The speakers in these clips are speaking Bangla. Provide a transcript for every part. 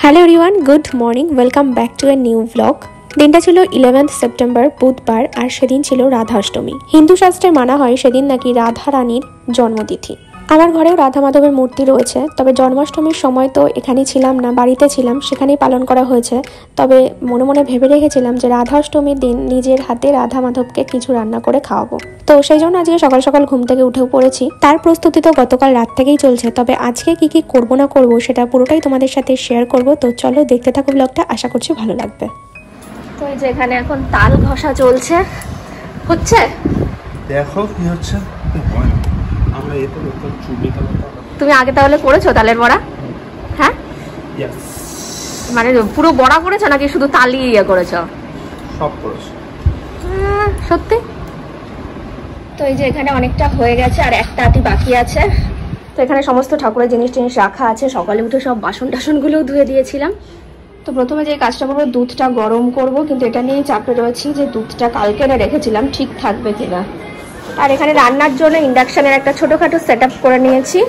Hello everyone, good morning, welcome back to a new blog. দিনটা ছিল 11 সেপ্টেম্বর, বুধবার, আর সেদিন ছিল রাধাষ্টমী। হিন্দু শাস্ত্রে মানা হয় সেদিন নাকি রাধা রানীর জন্মতিথি। আমার ঘরেও রাধা মাধবের মূর্তি রয়েছে, তবে জন্মাষ্টমীর সময় তো এখানে ছিলাম না, বাড়িতে ছিলাম, সেখানেই পালন করা হয়েছে। তবে মনে মনে ভেবে রেখেছিলাম যে রাধাষ্টমীর দিন নিজের হাতে রাধা মাধবকে কিছু রান্না করে খাওয়াবো। তো সেই জন্য আজকে সকাল সকাল ঘুম থেকে উঠেও পড়েছি। তার প্রস্তুতি তো গতকাল রাত থেকেই চলছে, তবে আজকে কি কি করবো না করবো সেটা পুরোটাই তোমাদের সাথে শেয়ার করব। তো চলো দেখতে থাকো ব্লগটা, আশা করছি ভালো লাগবে। তো এই যে এখানে এখন তাল ঘষা চলছে, হচ্ছে দেখো কি হচ্ছে। আমরা এটা তো চুবি তাল। তুমি আগে তাহলে করেছো তালের বড়া? হ্যাঁ, মানে পুরো বড়া করেছো নাকি শুধু তালি ইয়ে করেছো? সব করেছো সত্যি? তো এই যে এখানে অনেকটা হয়ে গেছে আর একটা আটি বাকি আছে। তো এখানে সমস্ত ঠাকুরের জিনিস টিনিস রাখা আছে। সকালে উঠে সব বাসন টাসনগুলোও ধুয়ে দিয়েছিলাম। তো প্রথমে যে কাজটা করবো, দুধটা গরম করব, কিন্তু এটা নিয়ে চাপে রয়েছি যে দুধটা কালকে রেখেছিলাম ঠিক থাকবে কিনা। আর এখানে রান্নার জন্য ইন্ডাকশনের একটা ছোটোখাটো সেট আপ করে নিয়েছি।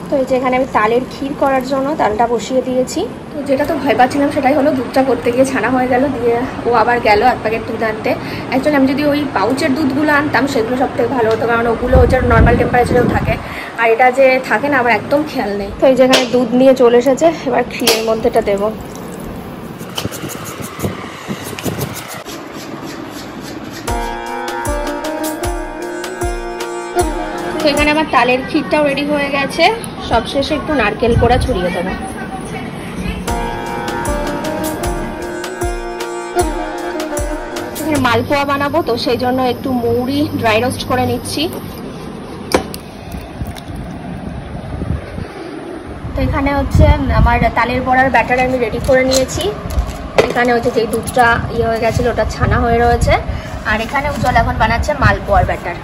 তো এই যে এখানে আমি তালের ক্ষীর করার জন্য তালটা বসিয়ে দিয়েছি। তো যেটা তো ভয় পাচ্ছিলাম সেটাই হলো, দুধটা করতে গিয়ে ছানা হয়ে গেল, দিয়ে ও আবার গেল 1 প্যাকেট দুধ আনতে। অ্যাকচুয়ালি আমি যদি ওই পাউচের দুধগুলো আনতাম সেগুলো সব থেকে ভালো হতো, কারণ ওগুলো ওটার নর্মাল টেম্পারেচারেও থাকে, আর এটা যে থাকে না আমার একদম খেয়াল নেই। তো এই যে এখানে দুধ নিয়ে চলে এসেছে, এবার ক্ষীরের মধ্যেটা দেবো। তো এখানে আমার তালের ক্ষীরটাও রেডি হয়ে গেছে, সবশেষে একটু নারকেল কোড়া ছড়িয়ে দেবো। এখানে মালপোয়া বানাবো, তো সেই জন্য একটু মৌরি ড্রাই রোস্ট করে নিচ্ছি। তো এখানে হচ্ছে আমার তালের বড়ার ব্যাটার আমি রেডি করে নিয়েছি। এখানে হচ্ছে যেই দুধটা ইয়ে হয়ে গেছিলো ওটা ছানা হয়ে রয়েছে, আর এখানে উজ্জ্বল এখন বানাচ্ছে মালপোয়ার ব্যাটার।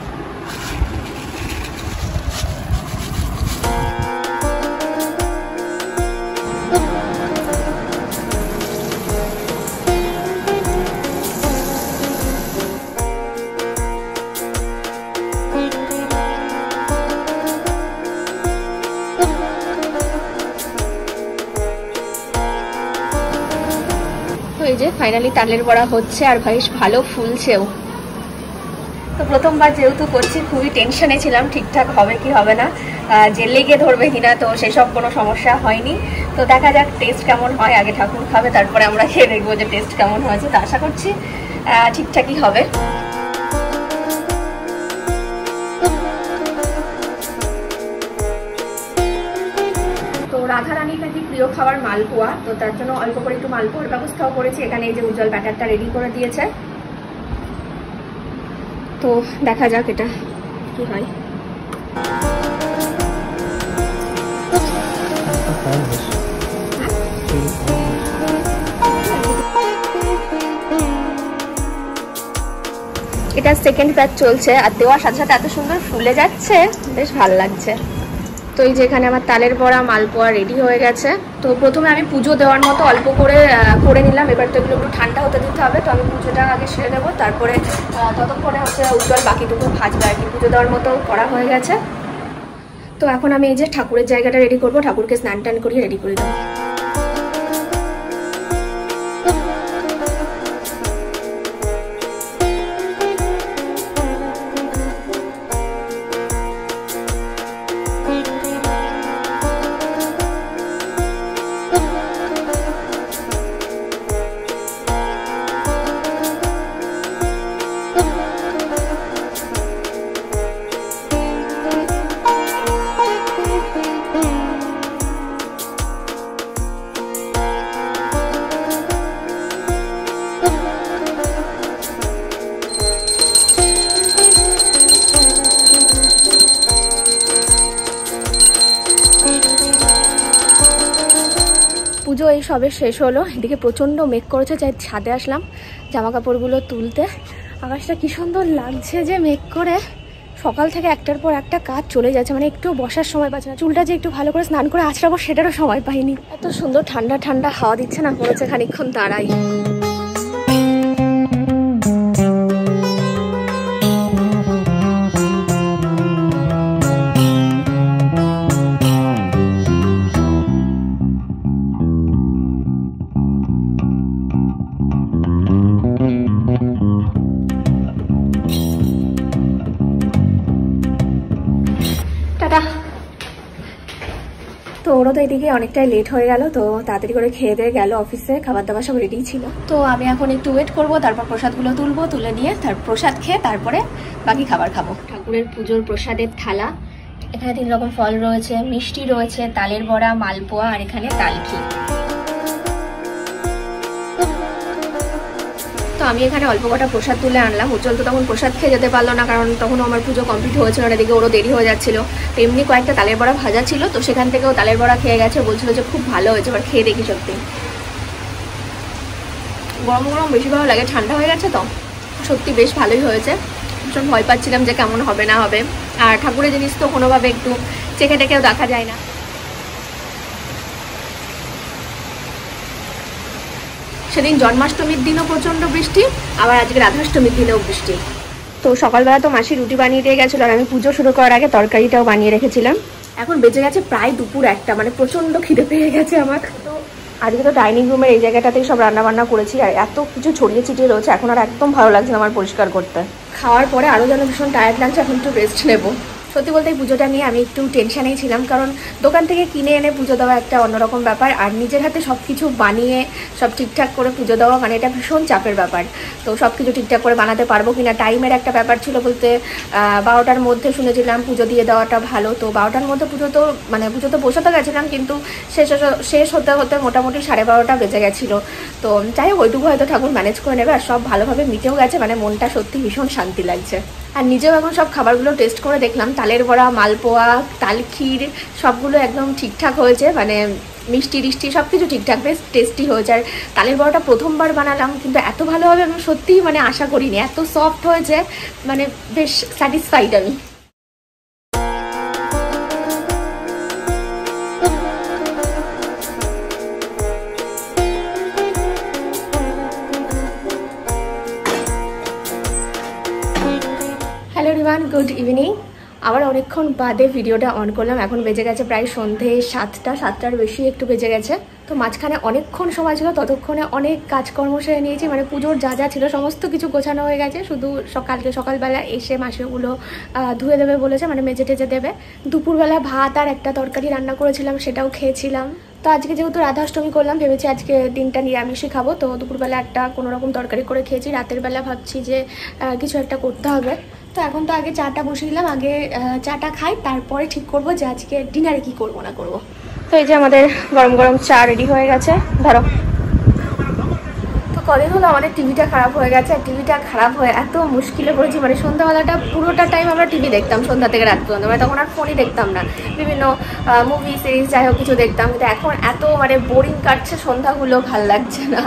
এই যে ফাইনালি তালের বড়া হচ্ছে, আর বেশ ভালো ফুলছেও। তো প্রথমবার যেহেতু করছি খুবই টেনশনে ছিলাম ঠিকঠাক হবে কি হবে না, যে লেগে ধরবে কিনা, তো সেসব কোনো সমস্যা হয়নি। তো দেখা যাক টেস্ট কেমন হয়, আগে ঠাকুর খাবে তারপরে আমরা খেয়ে দেখবো যে টেস্ট কেমন হয়েছে। তো আশা করছি ঠিকঠাকই হবে। রাধা রানীর নাকি প্রিয় খাবার মালপোয়া, তো তার জন্য অল্প করে একটু মালপোয়ার ব্যবস্থাও করেছি। এখানে এই যে উজ্জ্বল ব্যাটারটা রেডি করে দিয়েছে, তো দেখা যাক এটা কি হয়। এটা সেকেন্ড ব্যাচ চলছে, আর দেওয়ার সাথে সাথে এত সুন্দর ফুলে যাচ্ছে, বেশ ভালো লাগছে। তো এই যে এখানে আমার তালের বড়া মালপোয়া রেডি হয়ে গেছে। তো প্রথমে আমি পুজো দেওয়ার মতো অল্প করে নিলাম। এবার তো এগুলো একটু ঠান্ডা হতে দিতে হবে, তো আমি পুজোটা আগে সেরে দেবো, তারপরে ততক্ষণে হচ্ছে উজ্জ্বল বাকিটুকু ভাজবে আর কি। পুজো দেওয়ার মতো করা হয়ে গেছে। তো এখন আমি এই যে ঠাকুরের জায়গাটা রেডি করবো, ঠাকুরকে স্নান টান করিয়ে রেডি করে দেবো। পুজো এই সবে শেষ হলো, এদিকে প্রচণ্ড মেঘ করেছে, যাই ছাদে আসলাম জামা কাপড়গুলো তুলতে। আকাশটা কি সুন্দর লাগছে যে মেঘ করে, সকাল থেকে একটার পর একটা কাজ চলে যাচ্ছে, মানে একটু বসার সময় পাচ্ছে না। চুলটা যে একটু ভালো করে স্নান করে আঁচড়াবো সেটারও সময় পাইনি। এত সুন্দর ঠান্ডা ঠান্ডা হাওয়া দিচ্ছে না, মনে হচ্ছে খানিকক্ষণ দাঁড়াই। তো ওরও তো এদিকে অনেকটাই লেট হয়ে গেল, তো তাড়াতাড়ি করে খেয়ে দিয়ে গেল অফিসে। খাবার দাবার সব রেডি ছিল, তো আমি এখন একটু ওয়েট করব, তারপর প্রসাদগুলো তুলবো, তুলে নিয়ে তার প্রসাদ খেয়ে তারপরে বাকি খাবার খাবো। ঠাকুরের পুজোর প্রসাদের থালা, এখানে 3 রকম ফল রয়েছে, মিষ্টি রয়েছে, তালের বড়া, মালপোয়া আর এখানে তালখি। তো আমি এখানে অল্প কটা প্রসাদ তুলে আনলাম। উজ্জ্বল তো তখন প্রসাদ খেয়ে যেতে পারলো না, কারণ তখন আমার পুজো কমপ্লিট হয়েছিল, এদিকে ওরও দেরি হয়ে যাচ্ছিল। তো এমনি কয়েকটা তালের বড়া ভাজা ছিল, তো সেখান থেকেও তালের বড়া খেয়ে গেছে, বলছিল যে খুব ভালো হয়েছে। এবার খেয়ে দেখি, সত্যি গরম গরম বেশি ভালো লাগে, ঠান্ডা হয়ে গেছে তো সত্যি বেশ ভালোই হয়েছে। ভীষণ ভয় পাচ্ছিলাম যে কেমন হবে না হবে, আর ঠাকুরের জিনিস তো কোনোভাবে একটু চেখে টেকেও দেখা যায় না। সেদিন জন্মাষ্টমীর দিনও প্রচণ্ড বৃষ্টি, আবার আজকে রাধাষ্টমীর দিনেও বৃষ্টি। তো সকালবেলা তো মাসি রুটি বানিয়ে দিয়ে গেছিলো, আর আমি পুজো শুরু করার আগে তরকারিটাও বানিয়ে রেখেছিলাম। এখন বেজে গেছে প্রায় দুপুর 1টা, মানে প্রচণ্ড খিদে পেয়ে গেছে আমার। তো আজকে তো ডাইনিং রুমের এই জায়গাটাতেই সব রান্নাবান্না করেছি, আর এত কিছু ছড়িয়ে ছিটিয়ে রয়েছে, এখন আর একদম ভালো লাগছে না আমার পরিষ্কার করতে। খাওয়ার পরে আরও যেন ভীষণ টায়ার্ড লাগছে, এখন একটু রেস্ট নেবো। সত্যি বলতে এই পুজোটা নিয়ে আমি একটু টেনশানেই ছিলাম, কারণ দোকান থেকে কিনে এনে পুজো দেওয়া একটা অন্যরকম ব্যাপার, আর নিজের হাতে সব কিছু বানিয়ে সব ঠিকঠাক করে পুজো দেওয়া মানে এটা ভীষণ চাপের ব্যাপার। তো সব কিছু ঠিকঠাক করে বানাতে পারবো কিনা, টাইমের একটা ব্যাপার ছিল বলতে 12টার মধ্যে শুনেছিলাম পুজো দিয়ে দেওয়াটা ভালো। তো 12টার মধ্যে পুজো তো বসাতে গেছিলাম, কিন্তু শেষ হতে হতে মোটামুটি 12:30টা বেজে গেছিলো। তো যাই হোক, ওইটুকু হয়তো ঠাকুর ম্যানেজ করে নেবে, আর সব ভালোভাবে মিটেও গেছে, মানে মনটা সত্যি ভীষণ শান্তি লাগছে। আর নিজেও এখন সব খাবারগুলো টেস্ট করে দেখলাম, তালের বড়া, মালপোয়া, তালখির সবগুলো একদম ঠিকঠাক হয়েছে, মানে মিষ্টি টিষ্টি সব কিছু ঠিকঠাক, বেশ টেস্টি হয়েছে। আর তালের বড়াটা প্রথমবার বানালাম, কিন্তু এত ভালো হবে আমি সত্যিই মানে আশা করিনি, এত সফট হয়েছে, মানে বেশ স্যাটিসফাইড আমি। Hello everyone, good evening. আবার অনেকক্ষণ বাদে ভিডিওটা অন করলাম। এখন বেজে গেছে প্রায় সন্ধে 7টার বেশি একটু বেজে গেছে। তো মাঝখানে অনেকক্ষণ সময় ছিল, ততক্ষণে অনেক কাজকর্ম সেরে নিয়েছি, মানে পুজোর যা যা ছিল সমস্ত কিছু গোছানো হয়ে গেছে। শুধু সকালবেলা এসে মাসিগুলো ধুয়ে দেবে বলেছে, মানে মেজে টেজে দেবে। দুপুরবেলা ভাত আর একটা তরকারি রান্না করেছিলাম, সেটাও খেয়েছিলাম। তো আজকে যেহেতু রাধাষ্টমী করলাম, ভেবেছি আজকে দিনটা নিরামিষই খাবো। তো দুপুরবেলা একটা কোনোরকম তরকারি করে খেয়েছি, রাতের বেলা ভাবছি যে কিছু একটা করতে হবে। তো এখন তো আগে চাটা বসিয়ে দিলাম, আগে চাটা খাই, তারপরে ঠিক করবো যে আজকে ডিনারে কি করবো না করবো। তো এই যে আমাদের গরম গরম চা রেডি হয়ে গেছে, ধরো। তো কদিন হলো আমাদের টিভিটা খারাপ হয়ে গেছে, টিভিটা খারাপ হয়ে এত মুশকিলে পড়েছি। মানে সন্ধ্যাবেলাটা পুরোটা টাইম আমরা টিভি দেখতাম, সন্ধ্যা থেকে রাত পর্যন্ত, মানে তখন আর ফোনই দেখতাম না, বিভিন্ন মুভি সিরিজ যাই হোক কিছু দেখতাম। কিন্তু এখন এত মানে বোরিং কাটছে, সন্ধ্যাগুলো ভাল লাগছে না।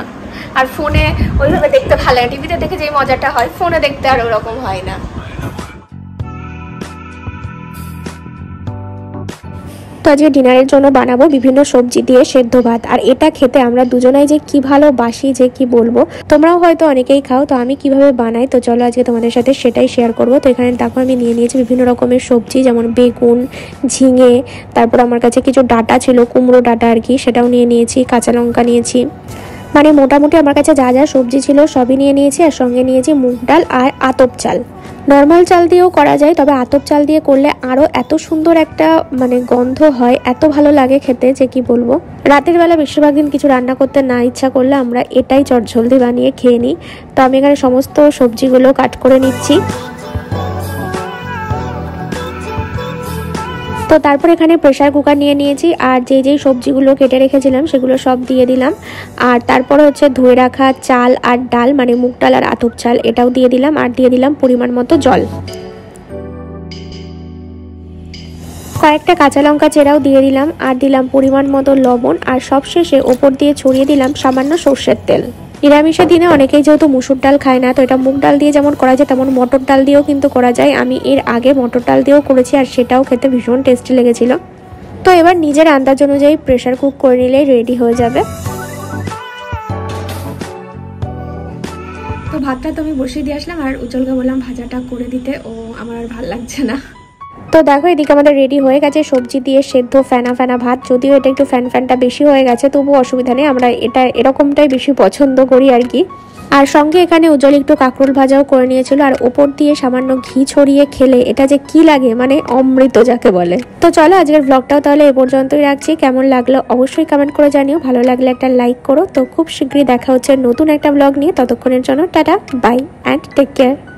আর ফোনে ওইভাবে দেখতে ভালো লাগে, টিভিতে দেখে যেই মজাটা হয় ফোনে দেখতে আর ওরকম হয় না। তো আজকে ডিনারের জন্য বানাবো বিভিন্ন সবজি দিয়ে সেদ্ধ ভাত, আর এটা খেতে আমরা দুজনাই যে কি ভালোবাসি যে কি বলবো। তোমরাও হয়তো অনেকেই খাও, তো আমি কিভাবে বানাই তো চলো আজকে তোমাদের সাথে সেটাই শেয়ার করব। তো এখানে দেখো আমি নিয়ে নিয়েছি বিভিন্ন রকমের সবজি, যেমন বেগুন, ঝিঙে, তারপর আমার কাছে কিছু ডাঁটা ছিল, কুমড়ো ডাঁটা আর কি, সেটাও নিয়ে নিয়েছি, কাঁচা লঙ্কা নিয়েছি, মানে মোটামুটি আমার কাছে যা যা সবজি ছিল সবই নিয়ে নিয়েছি। আর সঙ্গে নিয়েছি মুগ ডাল আর আতপ চাল। নর্মাল চাল দিয়েও করা যায়, তবে আতপ চাল দিয়ে করলে আরও এত সুন্দর একটা মানে গন্ধ হয়, এত ভালো লাগে খেতে যে কি বলবো। রাতের বেলা বেশিরভাগ দিন কিছু রান্না করতে না ইচ্ছা করলে আমরা এটাই চটজলদি বানিয়ে খেয়ে নিই। তো আমি এখানে সমস্ত সবজিগুলো কাট করে নিচ্ছি। তো তারপর এখানে প্রেসার কুকার নিয়ে নিয়েছি, আর যেই সবজিগুলো কেটে রেখেছিলাম সেগুলো সব দিয়ে দিলাম। আর তারপরে হচ্ছে ধুয়ে রাখা চাল আর ডাল, মানে মুগ ডাল আর আতপ চাল, এটাও দিয়ে দিলাম। আর দিয়ে দিলাম পরিমাণ মতো জল, কয়েকটা কাঁচা লঙ্কা চেরাও দিয়ে দিলাম, আর দিলাম পরিমাণ মতো লবণ, আর সবশেষে ওপর দিয়ে ছড়িয়ে দিলাম সামান্য সর্ষের তেল। নিরামিষের দিনে অনেকেই যেহেতু মুসুর ডাল খায় না, তো এটা মুগ ডাল দিয়ে যেমন করা যায় তেমন মটর ডাল দিয়েও কিন্তু করা যায়। আমি এর আগে মটর ডাল দিয়েও করেছি আর সেটাও খেতে ভীষণ টেস্টি লেগেছিল। তো এবার নিজের আন্দাজ অনুযায়ী প্রেশার কুক করে নিলেই রেডি হয়ে যাবে। তো ভাতটা তো আমি বসিয়ে দিয়ে আসলাম আর উজ্জ্বলকে বললাম ভাজাটা করে দিতে, ও আমার আর ভাল লাগছে না। তো দেখো এদিকে আমাদের রেডি হয়ে গেছে সবজি দিয়ে সেদ্ধ ফেনা ফেনা ভাত। যদিও এটা একটু ফ্যানটা বেশি হয়ে গেছে, তবু অসুবিধা নেই, আমরা এটা এরকমটাই বেশি পছন্দ করি আর কি। আর সঙ্গে এখানে উজ্জ্বল একটু কাঁকরোল ভাজাও করে নিয়েছিল, আর ওপর দিয়ে সামান্য ঘি ছড়িয়ে খেলে এটা যে কি লাগে, মানে অমৃত যাকে বলে। তো চলো আজকের ব্লগটাও তাহলে এ পর্যন্তই রাখছি। কেমন লাগলো অবশ্যই কমেন্ট করে জানিও, ভালো লাগলে একটা লাইক করো। তো খুব শীঘ্রই দেখা হচ্ছে নতুন একটা ব্লগ নিয়ে, ততক্ষণের জন্য tata bye and take care.